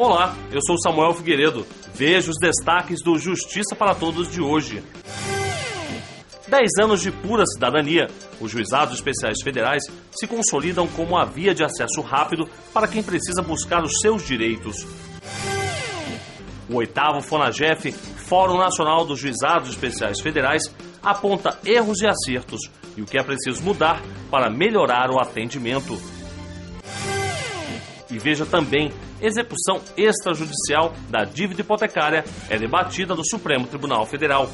Olá, eu sou Samuel Figueiredo. Veja os destaques do Justiça para Todos de hoje. 10 anos de pura cidadania. Os juizados especiais federais se consolidam como a via de acesso rápido para quem precisa buscar os seus direitos. O 8º FONAGEF, Fórum Nacional dos Juizados Especiais Federais, aponta erros e acertos e o que é preciso mudar para melhorar o atendimento. E veja também, execução extrajudicial da dívida hipotecária é debatida no Supremo Tribunal Federal.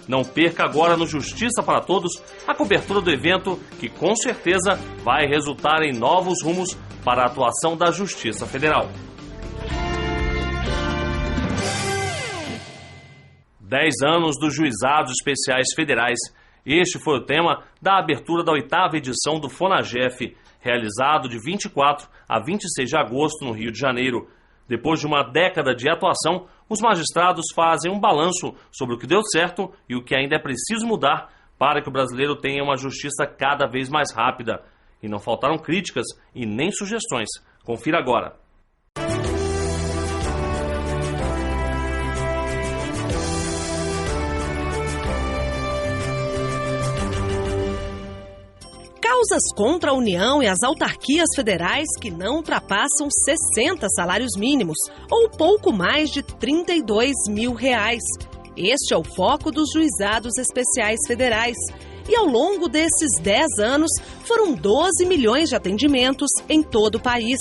Não perca agora no Justiça para Todos a cobertura do evento que com certeza vai resultar em novos rumos para a atuação da Justiça Federal. 10 anos dos Juizados Especiais Federais. Este foi o tema da abertura da 8ª edição do FONAGEF, realizado de 24 a 26 de agosto no Rio de Janeiro. Depois de uma década de atuação, os magistrados fazem um balanço sobre o que deu certo e o que ainda é preciso mudar para que o brasileiro tenha uma justiça cada vez mais rápida. E não faltaram críticas e nem sugestões. Confira agora. Causas contra a União e as autarquias federais que não ultrapassam 60 salários mínimos, ou pouco mais de R$32 mil. Este é o foco dos Juizados Especiais Federais. E ao longo desses 10 anos, foram 12 milhões de atendimentos em todo o país.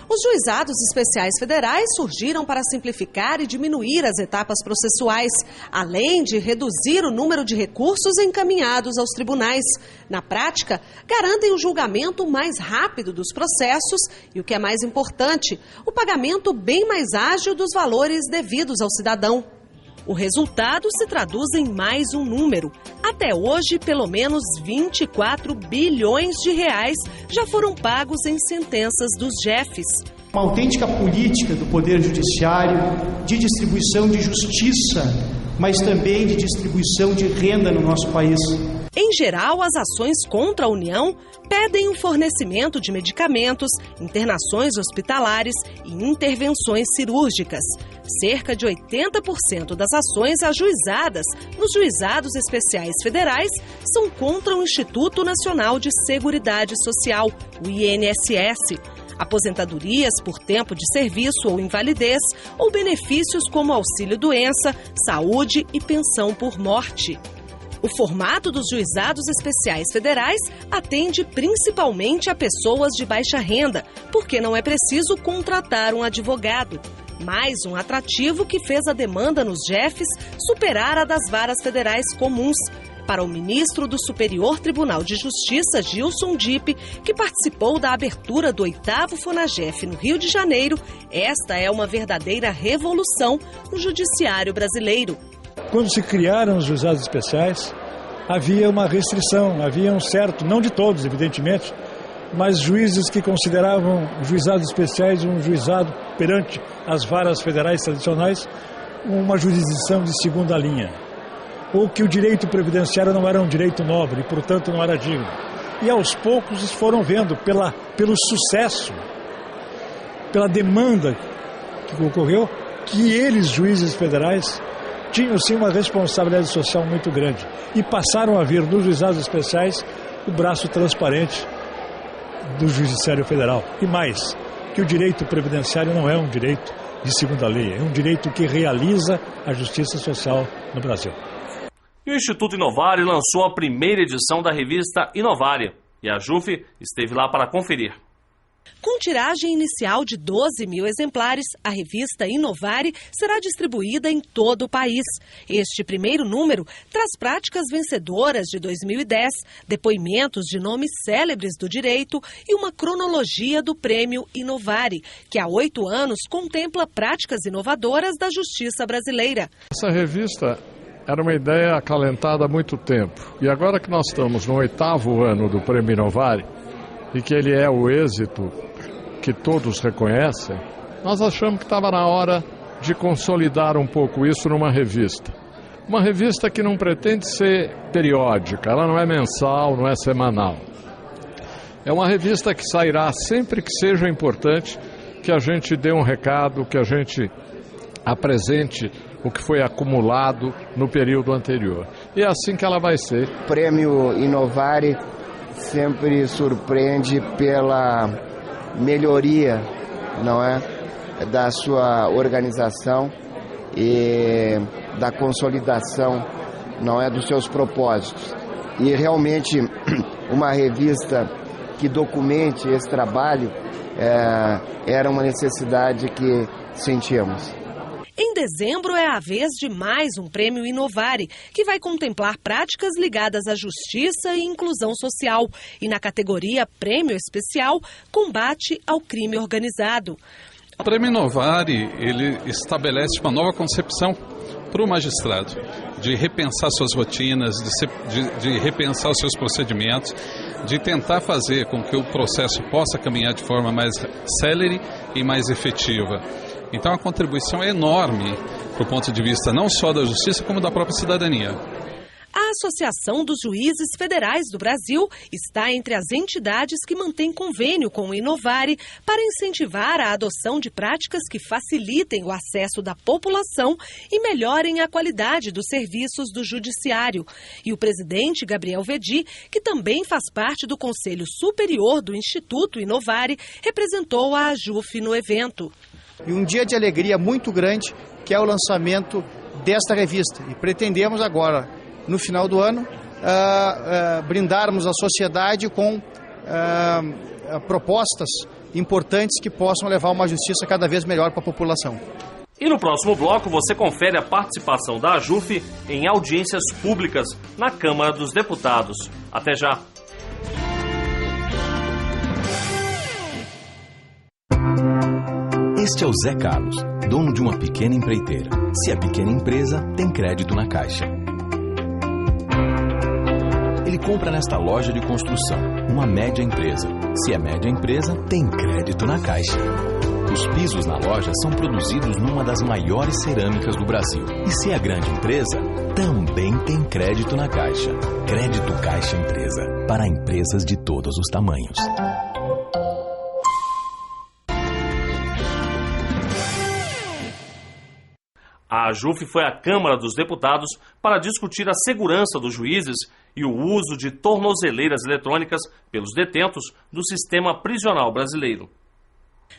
Os Juizados Especiais Federais surgiram para simplificar e diminuir as etapas processuais, além de reduzir o número de recursos encaminhados aos tribunais. Na prática, garantem o julgamento mais rápido dos processos e, o que é mais importante, o pagamento bem mais ágil dos valores devidos ao cidadão. O resultado se traduz em mais um número. Até hoje, pelo menos R$24 bilhões já foram pagos em sentenças dos JEFs. Uma autêntica política do Poder Judiciário de distribuição de justiça, mas também de distribuição de renda no nosso país. Em geral, as ações contra a União pedem o fornecimento de medicamentos, internações hospitalares e intervenções cirúrgicas. Cerca de 80% das ações ajuizadas nos Juizados Especiais Federais são contra o Instituto Nacional de Seguridade Social, o INSS. Aposentadorias por tempo de serviço ou invalidez, ou benefícios como auxílio-doença, saúde e pensão por morte. O formato dos Juizados Especiais Federais atende principalmente a pessoas de baixa renda, porque não é preciso contratar um advogado. Mais um atrativo que fez a demanda nos JEFs superar a das varas federais comuns. Para o ministro do Superior Tribunal de Justiça, Gilson Dipp, que participou da abertura do 8º FONAGEF no Rio de Janeiro, esta é uma verdadeira revolução no judiciário brasileiro. Quando se criaram os juizados especiais, havia uma restrição, havia um certo, não de todos, evidentemente, mas juízes que consideravam juizados especiais um juizado perante as varas federais tradicionais, uma jurisdição de segunda linha. Ou que o direito previdenciário não era um direito nobre e, portanto, não era digno. E aos poucos foram vendo, pelo sucesso, pela demanda que ocorreu, que eles, juízes federais, tinham sim uma responsabilidade social muito grande. E passaram a vir nos juizados especiais o braço transparente do Judiciário Federal. E mais, que o direito previdenciário não é um direito de segunda lei, é um direito que realiza a justiça social no Brasil. E o Instituto Inovari lançou a primeira edição da revista Inovari, e a JUF esteve lá para conferir. Com tiragem inicial de 12 mil exemplares, a revista Inovari será distribuída em todo o país. Este primeiro número traz práticas vencedoras de 2010, depoimentos de nomes célebres do direito e uma cronologia do prêmio Inovari, que há 8 anos contempla práticas inovadoras da justiça brasileira. Essa revista era uma ideia acalentada há muito tempo. E agora que nós estamos no 8º ano do prêmio Inovari, e que ele é o êxito que todos reconhecem, nós achamos que estava na hora de consolidar um pouco isso numa revista. Uma revista que não pretende ser periódica, ela não é mensal, não é semanal. É uma revista que sairá sempre que seja importante que a gente dê um recado, que a gente apresente o que foi acumulado no período anterior. E é assim que ela vai ser. O Prêmio Inovare sempre surpreende pela melhoria, não é, da sua organização e da consolidação, não é, dos seus propósitos. E realmente uma revista que documente esse trabalho era uma necessidade que sentíamos. Em dezembro é a vez de mais um Prêmio Inovare, que vai contemplar práticas ligadas à justiça e inclusão social. E na categoria Prêmio Especial, combate ao crime organizado. O Prêmio Inovare, ele estabelece uma nova concepção para o magistrado, de repensar suas rotinas, de repensar os seus procedimentos, de tentar fazer com que o processo possa caminhar de forma mais célere e mais efetiva. Então a contribuição é enorme do ponto de vista não só da justiça, como da própria cidadania. A Associação dos Juízes Federais do Brasil está entre as entidades que mantêm convênio com o Inovare para incentivar a adoção de práticas que facilitem o acesso da população e melhorem a qualidade dos serviços do judiciário. E o presidente Gabriel Vedi, que também faz parte do Conselho Superior do Instituto Inovare, representou a AJUF no evento. E um dia de alegria muito grande, que é o lançamento desta revista. E pretendemos agora, no final do ano, brindarmos a sociedade com propostas importantes que possam levar uma justiça cada vez melhor para a população. E no próximo bloco você confere a participação da AJUF em audiências públicas na Câmara dos Deputados. Até já! Este é o Zé Carlos, dono de uma pequena empreiteira. Se é pequena empresa, tem crédito na Caixa. Ele compra nesta loja de construção, uma média empresa. Se é média empresa, tem crédito na Caixa. Os pisos na loja são produzidos numa das maiores cerâmicas do Brasil. E se é grande empresa, também tem crédito na Caixa. Crédito Caixa Empresa, para empresas de todos os tamanhos. A AJUF foi à Câmara dos Deputados para discutir a segurança dos juízes e o uso de tornozeleiras eletrônicas pelos detentos do sistema prisional brasileiro.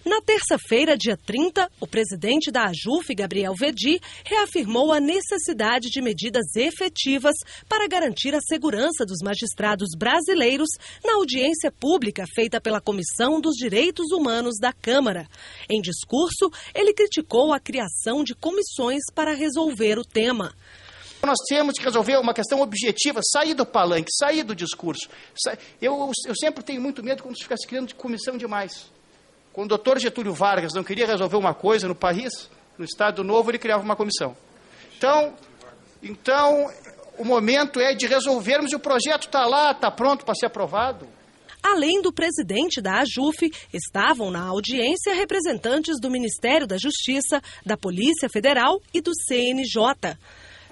Na terça-feira, dia 30, o presidente da AJUF, Gabriel Vedi, reafirmou a necessidade de medidas efetivas para garantir a segurança dos magistrados brasileiros na audiência pública feita pela Comissão dos Direitos Humanos da Câmara. Em discurso, ele criticou a criação de comissões para resolver o tema. Nós temos que resolver uma questão objetiva, sair do palanque, sair do discurso. Eu sempre tenho muito medo quando se fica se criando de comissão demais. Quando o doutor Getúlio Vargas não queria resolver uma coisa no país, no Estado Novo, ele criava uma comissão. Então o momento é de resolvermos e o projeto está lá, está pronto para ser aprovado. Além do presidente da AJUF, estavam na audiência representantes do Ministério da Justiça, da Polícia Federal e do CNJ.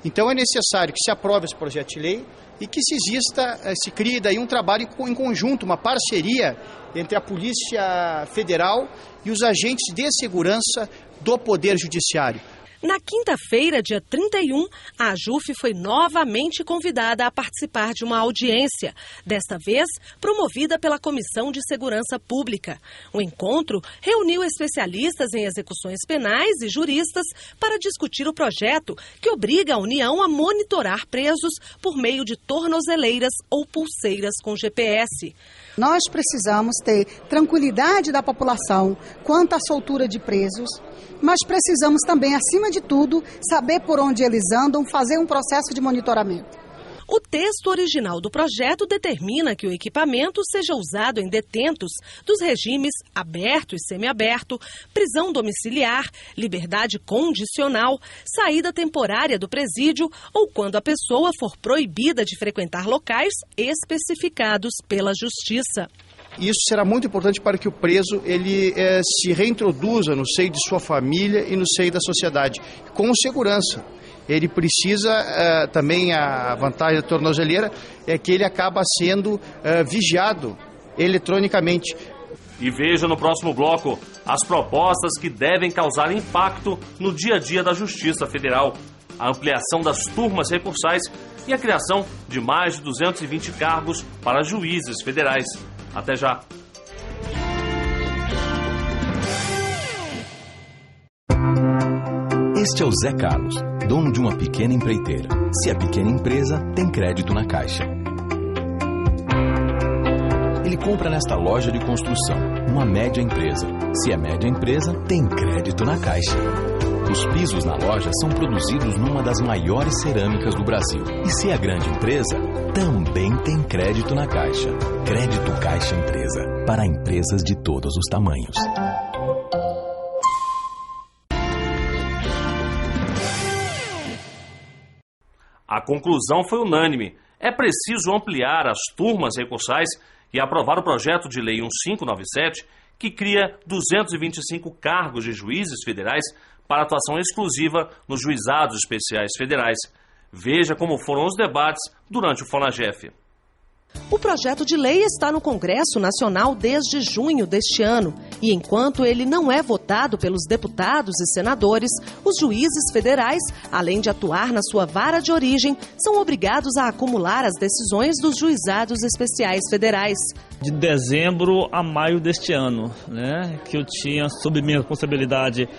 Então é necessário que se aprove esse projeto de lei e que se crie daí um trabalho em conjunto, uma parceria entre a Polícia Federal e os agentes de segurança do Poder Judiciário. Na quinta-feira, dia 31, a AJUF foi novamente convidada a participar de uma audiência, desta vez promovida pela Comissão de Segurança Pública. O encontro reuniu especialistas em execuções penais e juristas para discutir o projeto que obriga a União a monitorar presos por meio de tornozeleiras ou pulseiras com GPS. Nós precisamos ter tranquilidade da população quanto à soltura de presos, mas precisamos também, acima de tudo, saber por onde eles andam, fazer um processo de monitoramento. O texto original do projeto determina que o equipamento seja usado em detentos dos regimes aberto e semiaberto, prisão domiciliar, liberdade condicional, saída temporária do presídio ou quando a pessoa for proibida de frequentar locais especificados pela Justiça. Isso será muito importante para que o preso ele se reintroduza no seio de sua família e no seio da sociedade, com segurança. Ele precisa, também a vantagem da tornozeleira é que ele acaba sendo vigiado eletronicamente. E veja no próximo bloco, as propostas que devem causar impacto no dia a dia da Justiça Federal, a ampliação das turmas recursais e a criação de mais de 220 cargos para juízes federais. Até já! Este é o Zé Carlos, dono de uma pequena empreiteira. Se é pequena empresa, tem crédito na Caixa. Ele compra nesta loja de construção, uma média empresa. Se é média empresa, tem crédito na Caixa. Os pisos na loja são produzidos numa das maiores cerâmicas do Brasil. E se é grande empresa, também tem crédito na Caixa. Crédito Caixa Empresa, para empresas de todos os tamanhos. A conclusão foi unânime. É preciso ampliar as turmas recursais e aprovar o projeto de lei 1597, que cria 225 cargos de juízes federais para atuação exclusiva nos juizados especiais federais. Veja como foram os debates durante o FONAGEF. O projeto de lei está no Congresso Nacional desde junho deste ano e, enquanto ele não é votado pelos deputados e senadores, os juízes federais, além de atuar na sua vara de origem, são obrigados a acumular as decisões dos juizados especiais federais. De dezembro a maio deste ano, que eu tinha sob minha responsabilidade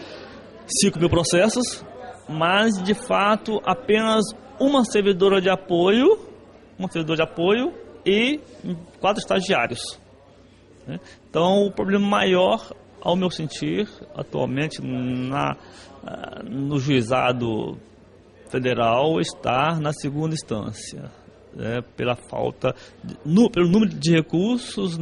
5.000 processos, mas de fato apenas uma servidora de apoio e 4 estagiários. Então, o problema maior, ao meu sentir, atualmente no juizado federal está na segunda instância, pela falta, pelo número de recursos,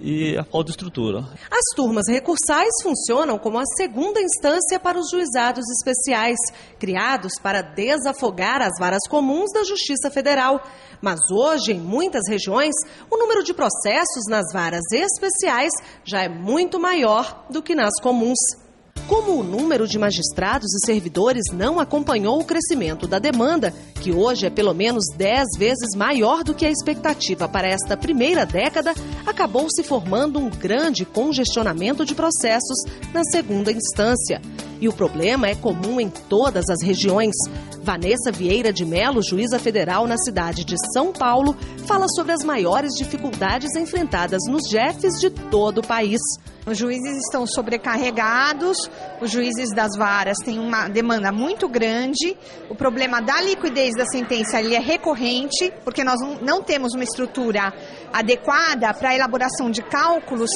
e a falta de estrutura. As turmas recursais funcionam como a segunda instância para os juizados especiais, criados para desafogar as varas comuns da Justiça Federal. Mas hoje, em muitas regiões, o número de processos nas varas especiais já é muito maior do que nas comuns. Como o número de magistrados e servidores não acompanhou o crescimento da demanda, que hoje é pelo menos 10 vezes maior do que a expectativa para esta primeira década, acabou se formando um grande congestionamento de processos na segunda instância. E o problema é comum em todas as regiões. Vanessa Vieira de Mello, juíza federal na cidade de São Paulo, fala sobre as maiores dificuldades enfrentadas nos JEFs de todo o país. Os juízes estão sobrecarregados, os juízes das varas têm uma demanda muito grande, o problema da liquidez da sentença é recorrente, porque nós não temos uma estrutura adequada para a elaboração de cálculos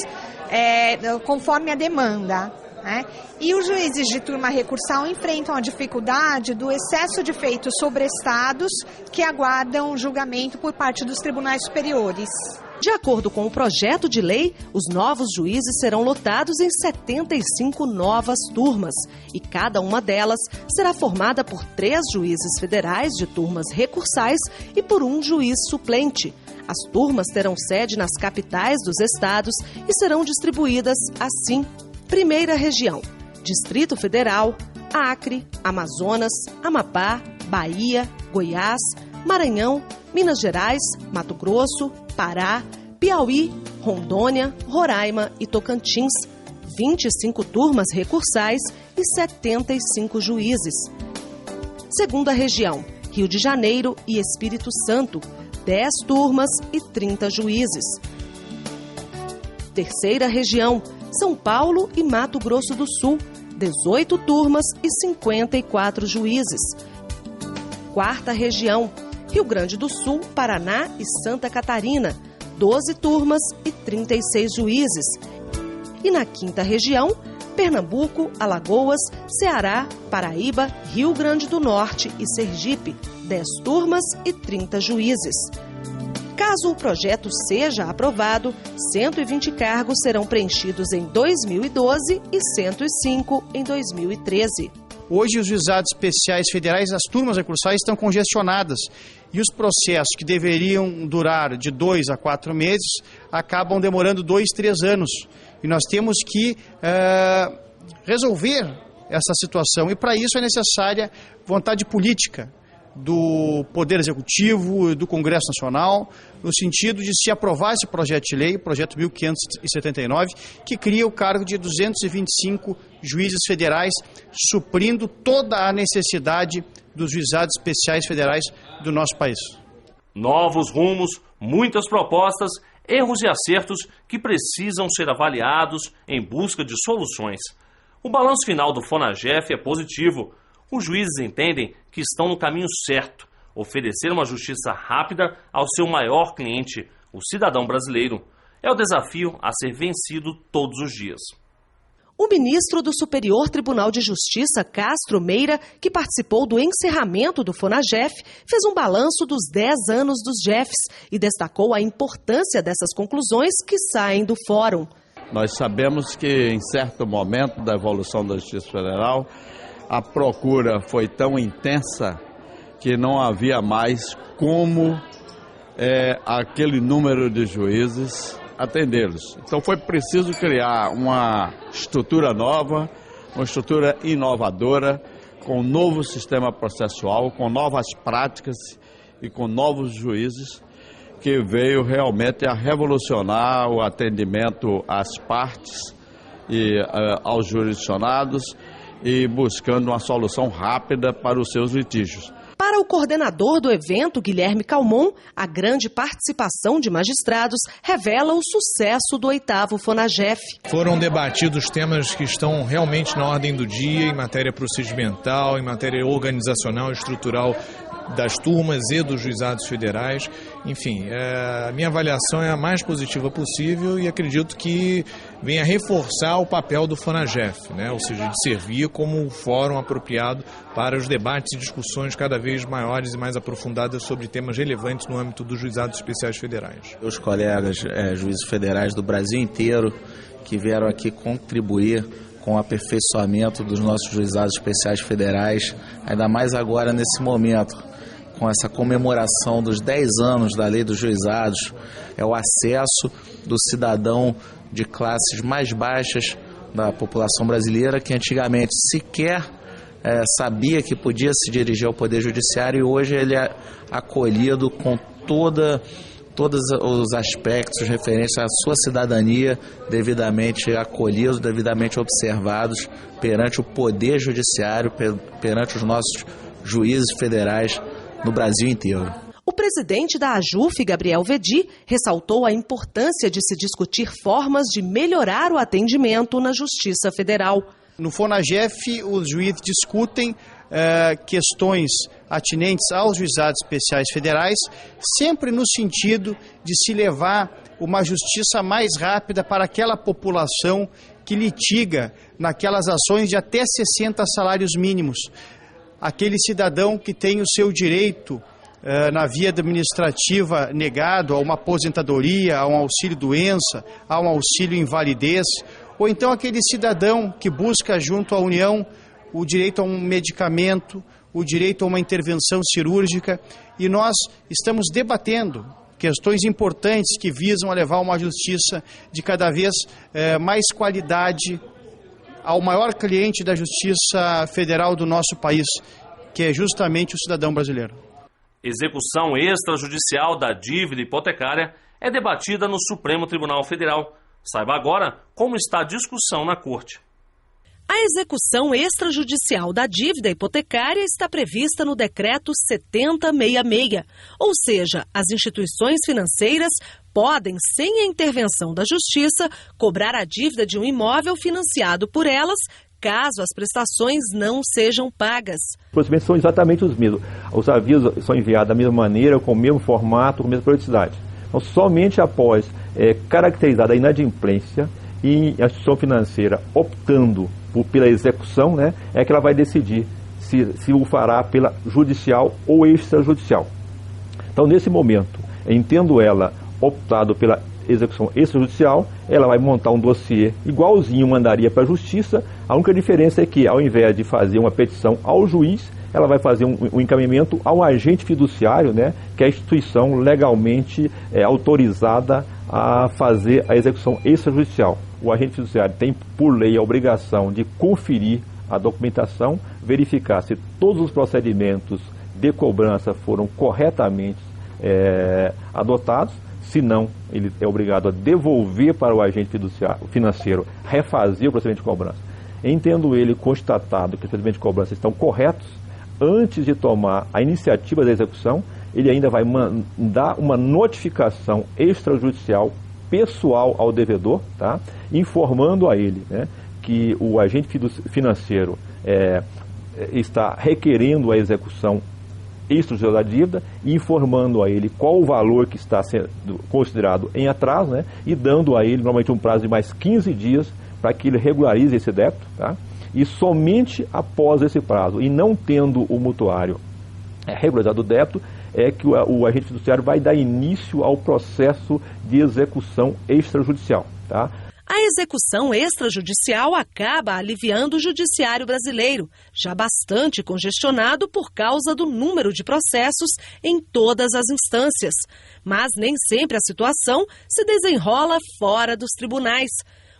conforme a demanda. E os juízes de turma recursal enfrentam a dificuldade do excesso de feitos sobrestados que aguardam julgamento por parte dos tribunais superiores. De acordo com o projeto de lei, os novos juízes serão lotados em 75 novas turmas e cada uma delas será formada por 3 juízes federais de turmas recursais e por um juiz suplente. As turmas terão sede nas capitais dos estados e serão distribuídas assim: Primeira Região, Distrito Federal, Acre, Amazonas, Amapá, Bahia, Goiás, Maranhão, Minas Gerais, Mato Grosso, Pará, Piauí, Rondônia, Roraima e Tocantins, 25 turmas recursais e 75 juízes. Segunda Região, Rio de Janeiro e Espírito Santo, 10 turmas e 30 juízes. Terceira Região, São Paulo e Mato Grosso do Sul, 18 turmas e 54 juízes. Quarta Região, Rio Grande do Sul, Paraná e Santa Catarina, 12 turmas e 36 juízes. E na quinta região, Pernambuco, Alagoas, Ceará, Paraíba, Rio Grande do Norte e Sergipe, 10 turmas e 30 juízes. Caso o projeto seja aprovado, 120 cargos serão preenchidos em 2012 e 105 em 2013. Hoje, os juizados especiais federais, as turmas recursais estão congestionadas e os processos que deveriam durar de 2 a 4 meses acabam demorando 2, 3 anos. E nós temos que resolver essa situação e, para isso, é necessária vontade política do Poder Executivo, do Congresso Nacional, no sentido de se aprovar esse projeto de lei, o projeto 1579, que cria o cargo de 225 juízes federais, suprindo toda a necessidade dos juizados especiais federais do nosso país. Novos rumos, muitas propostas, erros e acertos que precisam ser avaliados em busca de soluções. O balanço final do FONAGEF é positivo. Os juízes entendem que estão no caminho certo, oferecer uma justiça rápida ao seu maior cliente, o cidadão brasileiro. É o desafio a ser vencido todos os dias. O ministro do Superior Tribunal de Justiça, Castro Meira, que participou do encerramento do FONAGEF, fez um balanço dos 10 anos dos JEFs e destacou a importância dessas conclusões que saem do fórum. Nós sabemos que em certo momento da evolução da Justiça Federal, a procura foi tão intensa que não havia mais como aquele número de juízes atendê-los. Então foi preciso criar uma estrutura nova, uma estrutura inovadora, com um novo sistema processual, com novas práticas e com novos juízes, que veio realmente a revolucionar o atendimento às partes e aos jurisdicionados, e buscando uma solução rápida para os seus litígios. Para o coordenador do evento, Guilherme Calmon, a grande participação de magistrados revela o sucesso do 8º FONAGEF. Foram debatidos temas que estão realmente na ordem do dia, em matéria procedimental, em matéria organizacional e estrutural das turmas e dos juizados federais. Enfim, a minha avaliação é a mais positiva possível e acredito que venha reforçar o papel do FONAGEF, né? Ou seja, de servir como um fórum apropriado para os debates e discussões cada vez maiores e mais aprofundadas sobre temas relevantes no âmbito dos juizados especiais federais. Os colegas juízes federais do Brasil inteiro que vieram aqui contribuir com o aperfeiçoamento dos nossos juizados especiais federais, ainda mais agora nesse momento, com essa comemoração dos 10 anos da Lei dos Juizados, é o acesso do cidadão de classes mais baixas da população brasileira, que antigamente sequer sabia que podia se dirigir ao Poder Judiciário, e hoje ele é acolhido com todos os aspectos referentes à sua cidadania, devidamente acolhidos, devidamente observados perante o Poder Judiciário, perante os nossos juízes federais no Brasil inteiro. O presidente da AJUF, Gabriel Vedi, ressaltou a importância de se discutir formas de melhorar o atendimento na Justiça Federal. No FONAGEF, os juízes discutem questões atinentes aos juizados especiais federais, sempre no sentido de se levar uma justiça mais rápida para aquela população que litiga naquelas ações de até 60 salários mínimos. Aquele cidadão que tem o seu direito na via administrativa negado a uma aposentadoria, a um auxílio-doença, a um auxílio-invalidez, ou então aquele cidadão que busca junto à União o direito a um medicamento, o direito a uma intervenção cirúrgica, e nós estamos debatendo questões importantes que visam a levar uma justiça de cada vez mais qualidade ao maior cliente da Justiça Federal do nosso país, que é justamente o cidadão brasileiro. Execução extrajudicial da dívida hipotecária é debatida no Supremo Tribunal Federal. Saiba agora como está a discussão na Corte. A execução extrajudicial da dívida hipotecária está prevista no Decreto 7066, ou seja, as instituições financeiras podem, sem a intervenção da Justiça, cobrar a dívida de um imóvel financiado por elas, caso as prestações não sejam pagas. Os procedimentos são exatamente os mesmos. Os avisos são enviados da mesma maneira, com o mesmo formato, com a mesma periodicidade. Então, somente após caracterizada a inadimplência e a instituição financeira optando pela execução, né, é que ela vai decidir se o fará pela judicial ou extrajudicial. Então, nesse momento, entendo ela optado pela execução extrajudicial, ela vai montar um dossiê igualzinho mandaria para a Justiça. A única diferença é que, ao invés de fazer uma petição ao juiz, ela vai fazer um encaminhamento ao agente fiduciário, né, que é a instituição legalmente autorizada a fazer a execução extrajudicial. O agente fiduciário tem, por lei, a obrigação de conferir a documentação, verificar se todos os procedimentos de cobrança foram corretamente adotados. Se não, ele é obrigado a devolver para o agente financeiro, refazer o procedimento de cobrança. Entendo ele constatado que os procedimentos de cobrança estão corretos, antes de tomar a iniciativa da execução, ele ainda vai mandar uma notificação extrajudicial pessoal ao devedor, tá? Informando a ele, né, que o agente financeiro está requerendo a execução extrajudicial da dívida, informando a ele qual o valor que está sendo considerado em atraso, né, e dando a ele normalmente um prazo de mais 15 dias para que ele regularize esse débito, tá? E somente após esse prazo, e não tendo o mutuário regularizado o débito, é que o agente fiduciário vai dar início ao processo de execução extrajudicial, tá? A execução extrajudicial acaba aliviando o judiciário brasileiro, já bastante congestionado por causa do número de processos em todas as instâncias. Mas nem sempre a situação se desenrola fora dos tribunais.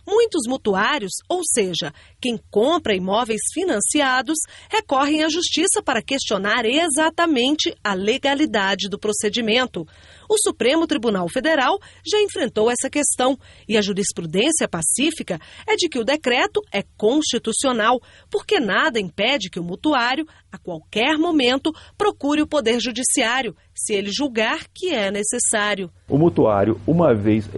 Muitos mutuários, ou seja, quem compra imóveis financiados, recorrem à justiça para questionar exatamente a legalidade do procedimento. O Supremo Tribunal Federal já enfrentou essa questão e a jurisprudência pacífica é de que o decreto é constitucional, porque nada impede que o mutuário, a qualquer momento, procure o Poder Judiciário, se ele julgar que é necessário. O mutuário, uma vez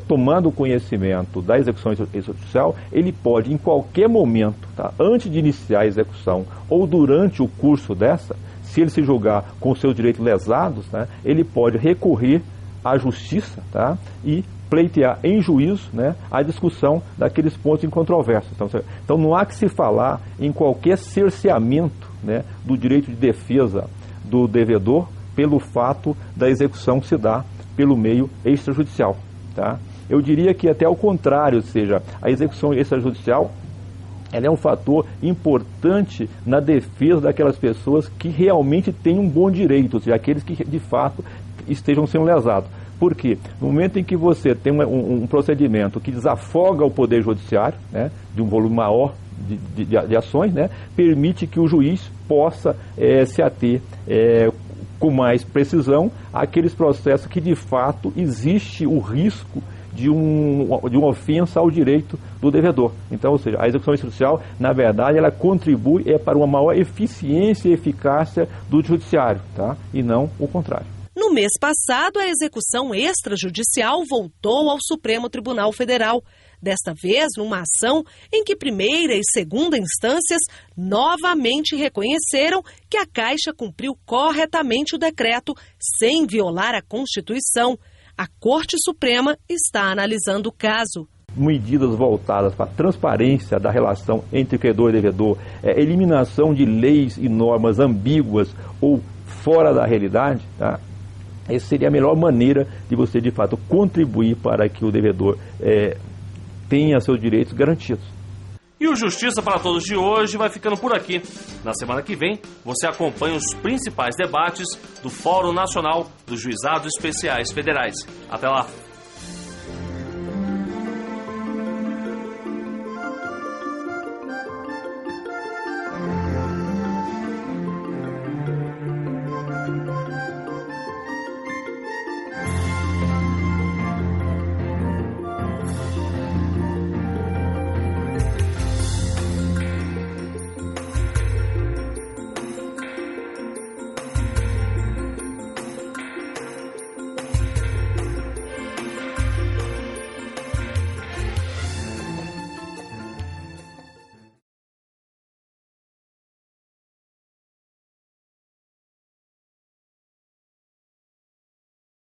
tomando conhecimento da execução extrajudicial, ele pode, em qualquer momento, tá, antes de iniciar a execução ou durante o curso dessa, se ele se julgar com seus direitos lesados, tá, ele pode recorrer à justiça, tá, e pleitear em juízo, né, a discussão daqueles pontos em controvérsia. Então não há que se falar em qualquer cerceamento, né, do direito de defesa do devedor pelo fato da execução se dar pelo meio extrajudicial, tá? Eu diria que até ao contrário, ou seja, a execução extrajudicial ela é um fator importante na defesa daquelas pessoas que realmente têm um bom direito, ou seja, aqueles que de fato estejam sendo lesados. Por quê? No momento em que você tem um procedimento que desafoga o Poder Judiciário, né, de um volume maior de ações, né, permite que o juiz possa se ater com mais precisão àqueles processos que de fato existe o risco de uma ofensa ao direito do devedor. Então, ou seja, a execução extrajudicial, na verdade, ela contribui para uma maior eficiência e eficácia do judiciário, tá? E não o contrário. No mês passado, a execução extrajudicial voltou ao Supremo Tribunal Federal. Desta vez, numa ação em que primeira e segunda instâncias novamente reconheceram que a Caixa cumpriu corretamente o decreto, sem violar a Constituição. A Corte Suprema está analisando o caso. Medidas voltadas para a transparência da relação entre credor e devedor, eliminação de leis e normas ambíguas ou fora da realidade, tá? Essa seria a melhor maneira de você, de fato, contribuir para que o devedor tenha seus direitos garantidos. E o Justiça para Todos de hoje vai ficando por aqui. Na semana que vem, você acompanha os principais debates do Fórum Nacional dos Juizados Especiais Federais. Até lá!